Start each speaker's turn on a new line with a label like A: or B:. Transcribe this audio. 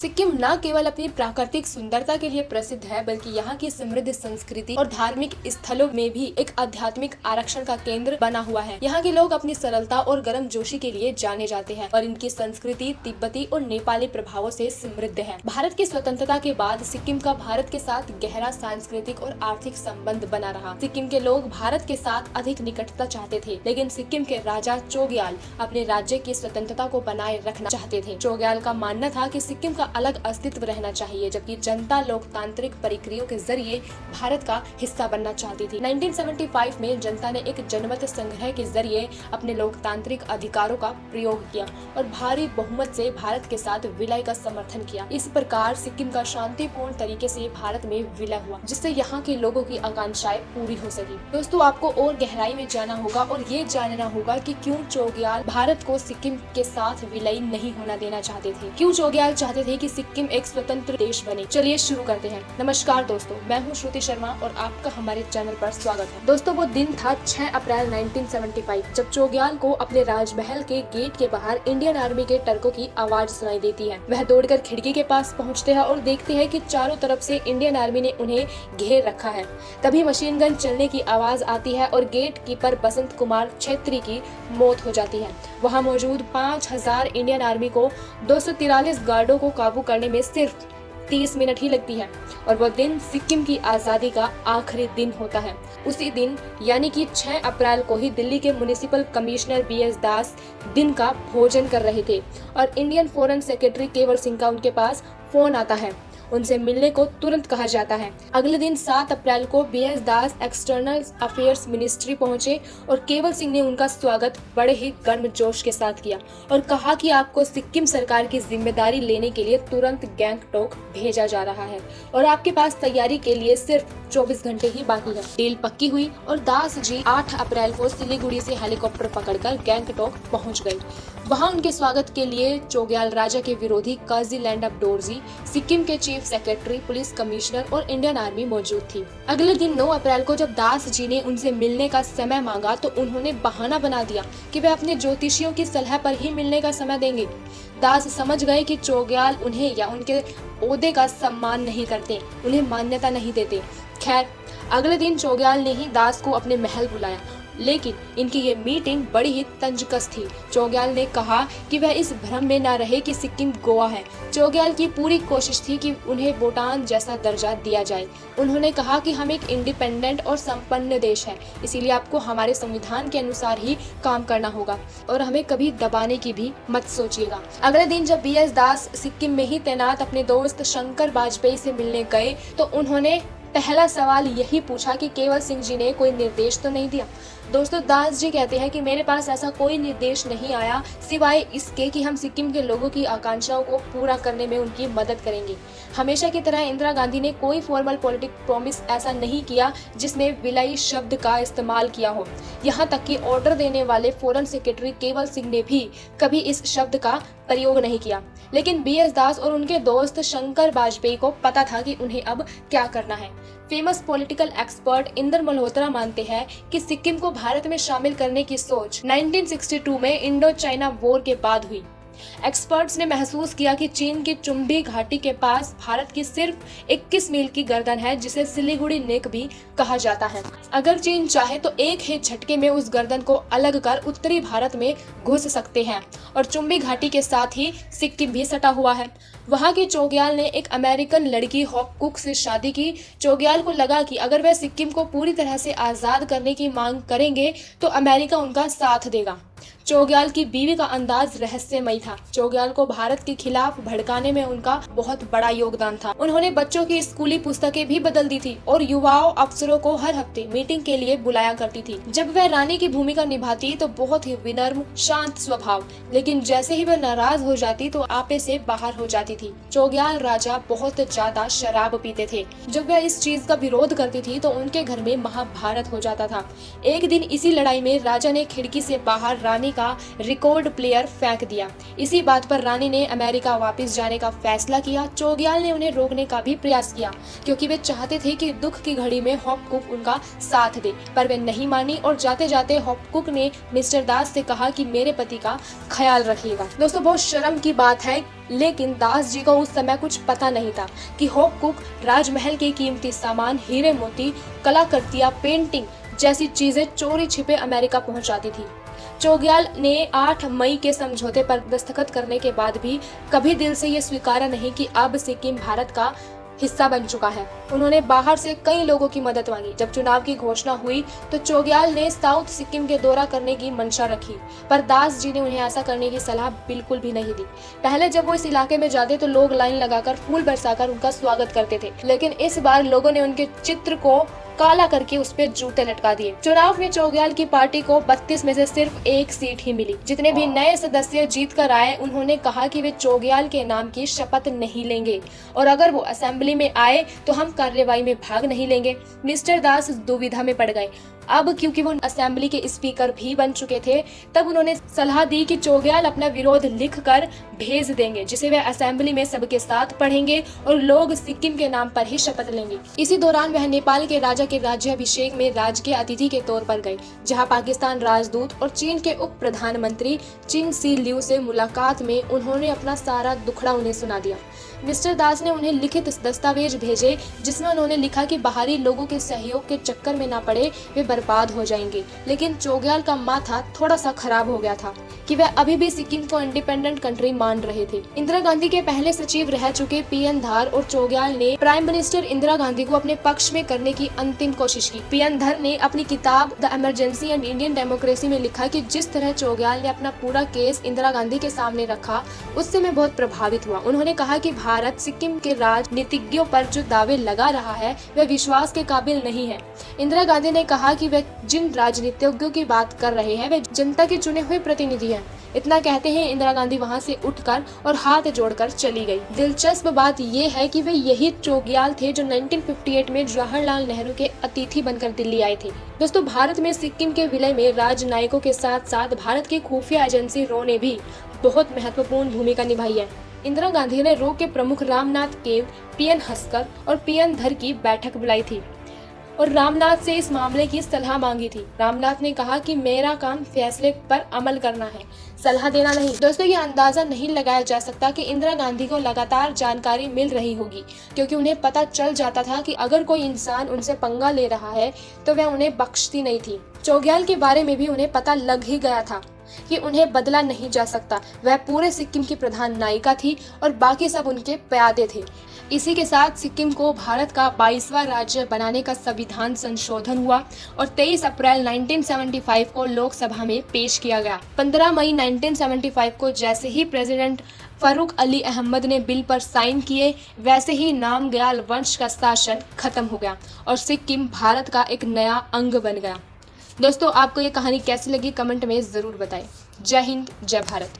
A: सिक्किम न केवल अपनी प्राकृतिक सुंदरता के लिए प्रसिद्ध है, बल्कि यहाँ की समृद्ध संस्कृति और धार्मिक स्थलों में भी एक आध्यात्मिक आरक्षण का केंद्र बना हुआ है। यहाँ के लोग अपनी सरलता और गर्मजोशी के लिए जाने जाते हैं और इनकी संस्कृति तिब्बती और नेपाली प्रभावों से समृद्ध है। भारत की स्वतंत्रता के बाद सिक्किम का भारत के साथ गहरा सांस्कृतिक और आर्थिक संबंध बना रहा। सिक्किम के लोग भारत के साथ अधिक निकटता चाहते थे, लेकिन सिक्किम के राजा चोग्याल अपने राज्य की स्वतंत्रता को बनाए रखना चाहते थे। चोग्याल का मानना था कि सिक्किम का अलग अस्तित्व रहना चाहिए, जबकि जनता लोकतांत्रिक प्रक्रियाओं के जरिए भारत का हिस्सा बनना चाहती थी। 1975 में जनता ने एक जनमत संग्रह के जरिए अपने लोकतांत्रिक अधिकारों का प्रयोग किया और भारी बहुमत से भारत के साथ विलय का समर्थन किया। इस प्रकार सिक्किम का शांतिपूर्ण तरीके से भारत में विलय हुआ, जिससे यहाँ के लोगों की आकांक्षाएं पूरी हो सकी। दोस्तों, आपको और गहराई में जाना होगा और ये जानना होगा कि क्यों चोग्याल भारत को सिक्किम के साथ विलय नहीं होना देना चाहते थे। क्यों चोग्याल चाहते थे कि सिक्किम एक स्वतंत्र देश बने। चलिए शुरू करते हैं। नमस्कार दोस्तों, मैं हूं श्रुति शर्मा और आपका हमारे चैनल पर स्वागत है। दोस्तों, वो दिन था 6 अप्रैल 1975 जब चोग्याल को अपने राजमहल के गेट के बाहर इंडियन आर्मी के टर्कों की आवाज सुनाई देती है। वह दौड़कर खिड़की के पास पहुंचते हैं और देखते हैं कि चारों तरफ से इंडियन आर्मी ने उन्हें घेर रखा है। तभी मशीन गन चलने की आवाज आती है और गेट कीपर बसंत कुमार छेत्री की मौत हो जाती है। वहाँ मौजूद 5000 इंडियन आर्मी को 243 गार्डों को काबू करने में सिर्फ 30 मिनट ही लगती है और वह दिन सिक्किम की आजादी का आखिरी दिन होता है। उसी दिन यानी कि 6 अप्रैल को ही दिल्ली के म्युनिसिपल कमिश्नर BS दास दिन का भोजन कर रहे थे और इंडियन फॉरेन सेक्रेटरी केवल सिंह का उनके पास फोन आता है। उनसे मिलने को तुरंत कहा जाता है। अगले दिन 7 अप्रैल को BS दास एक्सटर्नल अफेयर्स मिनिस्ट्री पहुंचे और केवल सिंह ने उनका स्वागत बड़े ही गर्मजोश के साथ किया और कहा कि आपको सिक्किम सरकार की जिम्मेदारी लेने के लिए तुरंत गैंगटॉक भेजा जा रहा है और आपके पास तैयारी के लिए सिर्फ 24 घंटे ही बाकी है। डील पक्की हुई और दास जी 8 अप्रैल को सिलीगुड़ी से हेलीकॉप्टर पकड़कर गैंगटॉक पहुंच गए। वहां उनके स्वागत के लिए चोग्याल राजा के विरोधी काजी लैंडअप डोरजी, सिक्किम के चीफ सेक्रेटरी, पुलिस कमिश्नर और इंडियन आर्मी मौजूद थी। अगले दिन 9 अप्रैल को जब दास जी ने उनसे मिलने का समय मांगा तो उन्होंने बहाना बना दिया कि वे अपने ज्योतिषियों की सलाह पर ही मिलने का समय देंगे। दास समझ गए कि चोग्याल उन्हें या उनके ओहदे का सम्मान नहीं करते, उन्हें मान्यता नहीं देते। खैर, अगले दिन चोग्याल ने ही दास को अपने महल बुलाया, लेकिन इनकी ये मीटिंग बड़ी ही तंजकस थी। चोग्याल ने कहा कि वह इस भ्रम में न रहे कि सिक्किम गोवा है। चोग्याल की पूरी कोशिश थी कि उन्हें भूटान जैसा दर्जा दिया जाए। उन्होंने कहा कि हम एक इंडिपेंडेंट और संपन्न देश है, इसीलिए आपको हमारे संविधान के अनुसार ही काम करना होगा और हमें कभी दबाने की भी मत सोचिएगा। अगले दिन जब BS दास सिक्किम में ही तैनात अपने दोस्त शंकर वाजपेयी से मिलने गए तो उन्होंने पहला सवाल यही पूछा कि केवल सिंह जी ने कोई निर्देश तो नहीं दिया। दोस्तों, दास जी कहते हैं कि मेरे पास ऐसा कोई निर्देश नहीं आया सिवाय इसके कि हम सिक्किम के लोगों की आकांक्षाओं को पूरा करने में उनकी मदद करेंगे। हमेशा की तरह इंदिरा गांधी ने कोई फॉर्मल पॉलिटिक प्रॉमिस ऐसा नहीं किया जिसमें विलय शब्द का इस्तेमाल किया हो। यहाँ तक कि ऑर्डर देने वाले फॉरेन सेक्रेटरी केवल सिंह ने भी कभी इस शब्द का प्रयोग नहीं किया। लेकिन BS दास और उनके दोस्त शंकर वाजपेयी को पता था कि उन्हें अब क्या करना है। Famous political expert Inder Malhotra मानते हैं कि सिक्किम को भारत में शामिल करने की सोच 1962 में इंडो चाइना वॉर के बाद हुई। एक्सपर्ट्स ने महसूस किया कि चीन की चुम्बी घाटी के पास भारत की सिर्फ 21 मील की गर्दन है, जिसे सिलीगुड़ी नेक भी कहा जाता है। अगर चीन चाहे तो एक ही झटके में उस गर्दन को अलग कर उत्तरी भारत में घुस सकते हैं और चुम्बी घाटी के साथ ही सिक्किम भी सटा हुआ है। वहाँ के चोग्याल ने एक अमेरिकन लड़की हॉक कुक से शादी की। चोग्याल को लगा कि अगर वह सिक्किम को पूरी तरह से आजाद करने की मांग करेंगे तो अमेरिका उनका साथ देगा। चोग्याल की बीवी का अंदाज रहस्यमयी था। चोग्याल को भारत के खिलाफ भड़काने में उनका बहुत बड़ा योगदान था। उन्होंने बच्चों की स्कूली पुस्तकें भी बदल दी थी और युवाओं अफसरों को हर हफ्ते मीटिंग के लिए बुलाया करती थी। जब वह रानी की भूमिका निभाती तो बहुत ही विनम्र, शांत स्वभाव, लेकिन जैसे ही वह नाराज हो जाती तो आपे से बाहर हो जाती थी। चोग्याल राजा बहुत ज्यादा शराब पीते थे। जब वह इस चीज का विरोध करती थी तो उनके घर में महाभारत हो जाता था। एक दिन इसी लड़ाई में राजा ने खिड़की से बाहर रानी का रिकॉर्ड प्लेयर फेंक दिया। इसी बात पर रानी ने अमेरिका वापस जाने का फैसला किया। चोग्याल ने उन्हें रोकने का भी प्रयास किया क्योंकि वे चाहते थे कि दुख की घड़ी में हॉपकुक उनका साथ दे, पर वे नहीं मानी और जाते जाते हॉपकुक ने मिस्टर दास से कहा कि मेरे पति का ख्याल रखिएगा। दोस्तों, बहुत शर्म की बात है, लेकिन दास जी को उस समय कुछ पता नहीं था कि हॉपकुक राजमहल के कीमती सामान, हीरे मोती, कलाकृतियां, पेंटिंग जैसी चीजें चोरी छिपे अमेरिका पहुंचाती थी। चोग्याल ने 8 मई के समझौते पर दस्तखत करने के बाद भी कभी दिल से ये स्वीकारा नहीं कि अब सिक्किम भारत का हिस्सा बन चुका है। उन्होंने बाहर से कई लोगों की मदद मांगी। जब चुनाव की घोषणा हुई तो चोग्याल ने साउथ सिक्किम के दौरा करने की मंशा रखी, पर दास जी ने उन्हें ऐसा करने की सलाह बिल्कुल भी नहीं दी। पहले जब वो इस इलाके में जाते तो लोग लाइन लगाकर फूल बरसाकर उनका स्वागत करते थे, लेकिन इस बार लोगों ने उनके चित्र को काला करके उस पे जूते लटका दिए। चुनाव में चोग्याल की पार्टी को 32 में से सिर्फ 1 सीट ही मिली। जितने भी नए सदस्य जीत कर आए, उन्होंने कहा कि वे चोग्याल के नाम की शपथ नहीं लेंगे और अगर वो असेंबली में आए तो हम कार्यवाही में भाग नहीं लेंगे। मिस्टर दास दुविधा में पड़ गए। अब क्योंकि वो असेंबली के स्पीकर भी बन चुके थे, तब उन्होंने सलाह दी कि चोग्याल अपना विरोध लिखकर भेज देंगे, जिसे वे असेंबली में सबके साथ पढ़ेंगे और लोग सिक्किम के नाम पर ही शपथ लेंगे। इसी दौरान वह नेपाल के राजा के राज्याभिषेक में राजकीय अतिथि के तौर पर गए, जहां पाकिस्तान राजदूत और चीन के उप प्रधानमंत्री चिन सी लियू से मुलाकात में उन्होंने अपना सारा दुखड़ा उन्हें सुना दिया। मिस्टर दास ने उन्हें लिखित दस्तावेज भेजे जिसमें उन्होंने लिखा कि बाहरी लोगों के सहयोग के चक्कर में ना पड़े, वे बर्बाद हो जाएंगे। लेकिन चोग्याल का माथा थोड़ा सा खराब हो गया था कि वह अभी भी सिक्किम को इंडिपेंडेंट कंट्री मान रहे थे। इंदिरा गांधी के पहले सचिव रह चुके पीएन धर और चोग्याल ने प्राइम मिनिस्टर इंदिरा गांधी को अपने पक्ष में करने की अंतिम कोशिश की। पीएन धर ने अपनी किताब the emergency and Indian democracy में लिखा कि जिस तरह चोग्याल ने अपना पूरा केस इंदिरा गांधी के सामने रखा, उससे मैं बहुत प्रभावित हुआ। उन्होंने कहा कि भारत सिक्किम के राजनीतिज्ञों पर जो दावे लगा रहा है वह विश्वास के काबिल नहीं है। इंदिरा गांधी ने कहा कि वे जिन राजनीतिज्ञों की बात कर रहे हैं वे जनता के चुने हुए प्रतिनिधि हैं। इतना कहते हैं इंदिरा गांधी वहां से उठकर और हाथ जोड़कर चली गई। दिलचस्प बात यह है कि वे यही चोग्याल थे जो 1958 में जवाहरलाल नेहरू के अतिथि बनकर दिल्ली आए थे। दोस्तों, भारत में सिक्किम के विलय में राजनयिकों के साथ साथ भारत की खुफिया एजेंसी रो ने भी बहुत महत्वपूर्ण भूमिका निभाई है। इंदिरा गांधी ने रो के प्रमुख रामनाथ केव, पीएन हस्कर और पीएन धर की बैठक बुलाई थी और रामनाथ से इस मामले की सलाह मांगी थी। रामनाथ ने कहा कि मेरा काम फैसले पर अमल करना है, सलाह देना नहीं। दोस्तों, ये अंदाजा नहीं लगाया जा सकता कि इंदिरा गांधी को लगातार जानकारी मिल रही होगी, क्योंकि उन्हें पता चल जाता था कि अगर कोई इंसान उनसे पंगा ले रहा है तो वह उन्हें बख्शती नहीं थी। चोग्याल के बारे में भी उन्हें पता लग ही गया था कि उन्हें बदला नहीं जा सकता। वह पूरे सिक्किम की प्रधान नायिका थी और बाकी सब उनके प्यादे थे। इसी के साथ सिक्किम को भारत का 22वां राज्य बनाने का संविधान संशोधन हुआ और 23 अप्रैल 1975 को लोकसभा में पेश किया गया। 15 मई 1975 को जैसे ही प्रेसिडेंट फरूक अली अहमद ने बिल पर साइन किए, वैसे ही नामग्याल वंश का शासन खत्म हो गया और सिक्किम भारत का एक नया अंग बन गया। दोस्तों, आपको ये कहानी कैसी लगी कमेंट में जरूर बताएं। जय हिंद, जय भारत।